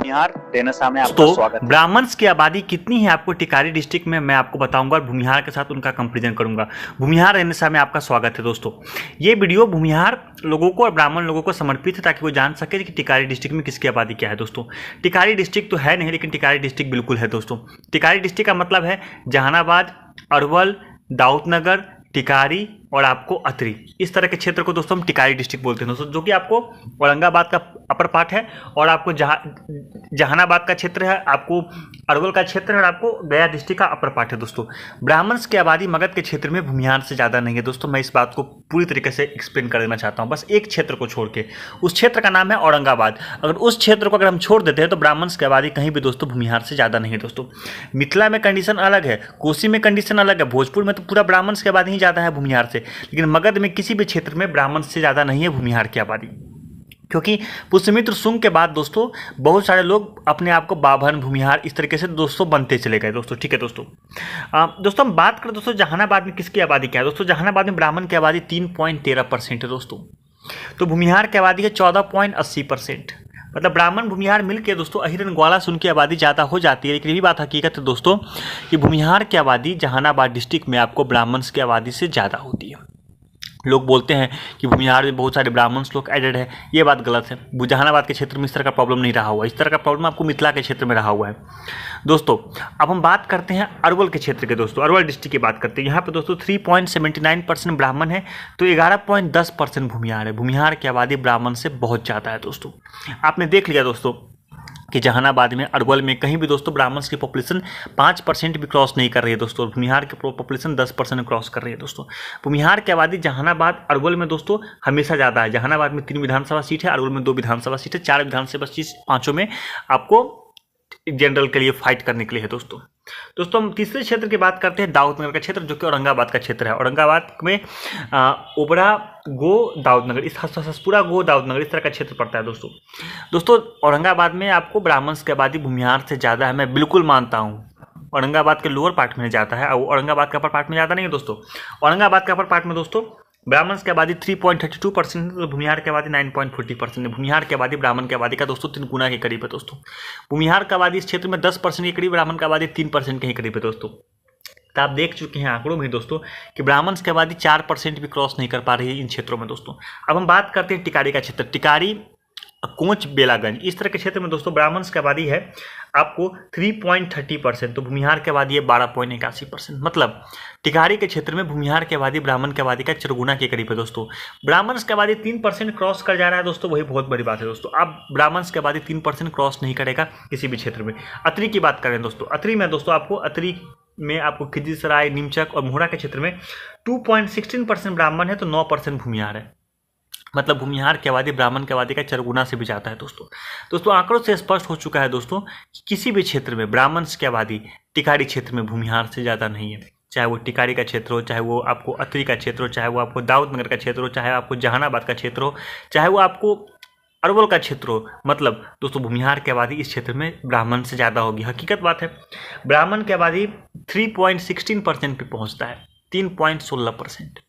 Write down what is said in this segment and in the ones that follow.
भूमिहार डेनसा में आपका दोस्तों, स्वागत है। ब्राह्मण्स की आबादी कितनी है आपको टिकारी डिस्ट्रिक्ट में मैं आपको बताऊंगा और भूमिहार के साथ उनका कंपेरिजन करूंगा। भूमिहार डेनसा में आपका स्वागत है। दोस्तों, ये वीडियो भूमिहार लोगों को और ब्राह्मण लोगों को समर्पित है ताकि वो जान सके कि टिकारी डिस्ट्रिक्ट में किसकी आबादी क्या है। दोस्तों, टिकारी डिस्ट्रिक्ट तो है नहीं, लेकिन टिकारी डिस्ट्रिक्ट बिल्कुल है। दोस्तों, टिकारी डिस्ट्रिक्ट का मतलब है जहानाबाद, अरवल, दाऊदनगर, टिकारी और आपको अतरी, इस तरह के क्षेत्र को दोस्तों हम टिकारी डिस्ट्रिक्ट बोलते हैं। दोस्तों, जो कि आपको औरंगाबाद का अपर पार्ट है और आपको जहानाबाद का क्षेत्र है, आपको अरवल का क्षेत्र है और आपको गया डिस्ट्रिक्ट का अपर पार्ट है। दोस्तों, ब्राह्मण्स की आबादी मगध के क्षेत्र में भूमिहार से ज़्यादा नहीं है। दोस्तों, मैं इस बात को पूरी तरीके से एक्सप्लेन कर देना चाहता हूँ, बस एक क्षेत्र को छोड़ के। उस क्षेत्र का नाम है औरंगाबाद। अगर उस क्षेत्र को अगर हम छोड़ देते हैं तो ब्राह्मण्स की आबादी कहीं भी दोस्तों भूमिहार से ज़्यादा नहीं है। दोस्तों, मिथिला में कंडीशन अलग है, कोसी में कंडीशन अलग है, भोजपुर में तो पूरा ब्राह्मण्स की आबादी ही ज़्यादा है भूमिहार से, लेकिन मगध में किसी भी क्षेत्र में ब्राह्मण से ज़्यादा नहीं है भूमिहार की आबादी। क्योंकि पुष्यमित्र शुंग के बाद दोस्तों बहुत सारे लोग अपने आप को बाभन, भूमिहार इस तरीके से दोस्तों बनते चले गए। दोस्तों, ठीक है। दोस्तों हम बात करें दोस्तों जहानाबाद में किसकी आबादी क्या है। दोस्तों, जहानाबाद में ब्राह्मण की आबादी 3.13% है। दोस्तों, तो भूमिहार की आबादी है 14.80%। मतलब ब्राह्मण भूमिहार मिलकर दोस्तों अहिरन ग्वाला से उनकी आबादी ज़्यादा हो जाती है। लेकिन ये भी बात हकीकत है दोस्तों कि भूमिहार की आबादी जहानाबाद डिस्ट्रिक्ट में आपको ब्राह्मण्स की आबादी से ज़्यादा होती है। लोग बोलते हैं कि भूमिहार में बहुत सारे ब्राह्मण्स लोग एडेड है, ये बात गलत है। जहानाबाद के क्षेत्र में इस तरह का प्रॉब्लम नहीं रहा हुआ, इस तरह का प्रॉब्लम आपको मिथिला के क्षेत्र में रहा हुआ है। दोस्तों, अब हम बात करते हैं अरवल के क्षेत्र के। दोस्तों, अरवल डिस्ट्रिक्ट की बात करते हैं। यहाँ पे दोस्तों 3.79% ब्राह्मण है तो 11.10% भूमिहार है। भूमिहार की आबादी ब्राह्मण से बहुत ज़्यादा है। दोस्तों, आपने देख लिया दोस्तों कि जहानाबाद में, अरवल में कहीं भी दोस्तों ब्राह्मण्स की पॉपुलेशन 5% भी क्रॉस नहीं कर रही है। दोस्तों, भूमिहार की पॉपुलेशन 10% क्रॉस कर रही है। दोस्तों, भूमिहार की आबादी जहानाबाद, अरवल में दोस्तों हमेशा ज़्यादा है। जहानाबाद में 3 विधानसभा सीट है, अरवल में 2 विधानसभा सीट है, 4 विधानसभा सीट, 5 में आपको जनरल के लिए फाइट करने के लिए है। दोस्तों हम तीसरे क्षेत्र की बात करते हैं, दाऊदनगर का क्षेत्र, जो कि औरंगाबाद का क्षेत्र है। औरंगाबाद में ओबरा, गो, दाऊदनगर, इस हसपुरा, गो, दाऊदनगर इस तरह का क्षेत्र पड़ता है। दोस्तों औरंगाबाद में आपको ब्राह्मण्स की आबादी भूमिहार से ज़्यादा है, मैं बिल्कुल मानता हूँ। औरंगाबाद के लोअर पार्ट में जाता है और औरंगाबाद के अपर पार्ट में ज़्यादा नहीं है। दोस्तों, औरंगाबाद के अपर पार्ट में दोस्तों ब्राह्मण्स की आबादी 3.32% है, तो भूमिहार की आबादी 9.40% है। भूमिहार की आबादी ब्राह्मण की आबादी का दोस्तों 3 गुना के करीब है। दोस्तों, भूमिहार की आबादी इस क्षेत्र में 10% के करीब, ब्राह्मण की आबादी 3% के करीब है। दोस्तों, तो आप देख चुके हैं आंकड़ों में दोस्तों कि ब्राह्मण्स की आबादी 4% भी क्रॉस नहीं कर पा रही है इन क्षेत्रों में। दोस्तों, अब हम बात करते हैं टिकारी का क्षेत्र। टिकारी, कोंच, बेलागंज इस तरह के क्षेत्र में दोस्तों ब्राह्मण्स की आबादी है आपको 3.30%, तो भूमिहार की आबादी है 12.81%। मतलब टिकारी के क्षेत्र में भूमिहार की आबादी ब्राह्मण की आबादी का 4 गुना के करीब है। दोस्तों, ब्राह्मण्स की आबादी 3% क्रॉस कर जा रहा है। दोस्तों, वही बहुत बड़ी बात है। दोस्तों, अब ब्राह्मण्स की आबादी 3% क्रॉस नहीं करेगा किसी भी क्षेत्र में। अतरी की बात करें दोस्तों, अतरी में दोस्तों आपको अतरी में आपको खिजीसराय, नीमचक और मोहरा के क्षेत्र में 2.16% ब्राह्मण है तो 9% भूमिहार है। मतलब भूमिहार की आबादी ब्राह्मण की आबादी का 4 गुना से भी ज़्यादा है। दोस्तों आंकड़ों से स्पष्ट हो चुका है दोस्तों कि किसी भी क्षेत्र में ब्राह्मण्स की आबादी टिकारी क्षेत्र में भूमिहार से ज़्यादा नहीं है। चाहे वो टिकारी का क्षेत्र हो, चाहे वो आपको अतरी का क्षेत्र हो, चाहे वो आपको दाऊदनगर का क्षेत्र हो, चाहे आपको जहानाबाद का क्षेत्र हो, चाहे वो आपको अरवल का क्षेत्र हो। मतलब दोस्तों भूमिहार की आबादी इस क्षेत्र में ब्राह्मण से ज़्यादा होगी। हकीकत बात है, ब्राह्मण की आबादी 3.16% पे पहुँचता है, 3.16%,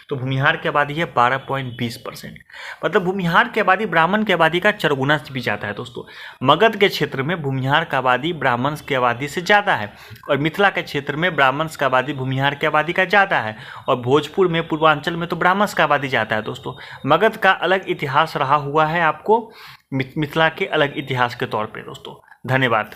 तो भूमिहार की आबादी है 12.20%। मतलब भूमिहार की आबादी ब्राह्मण की आबादी का 4 गुना से भी ज़्यादा है। दोस्तों, मगध के क्षेत्र में भूमिहार की आबादी ब्राह्मण की आबादी से ज़्यादा है और मिथिला के क्षेत्र में ब्राह्मण की आबादी भूमिहार की आबादी का ज़्यादा है और भोजपुर में, पूर्वांचल में तो ब्राह्मण की आबादी ज़्यादा है। दोस्तों, मगध का अलग इतिहास रहा हुआ है आपको मिथिला के अलग इतिहास के तौर पर। दोस्तों, धन्यवाद।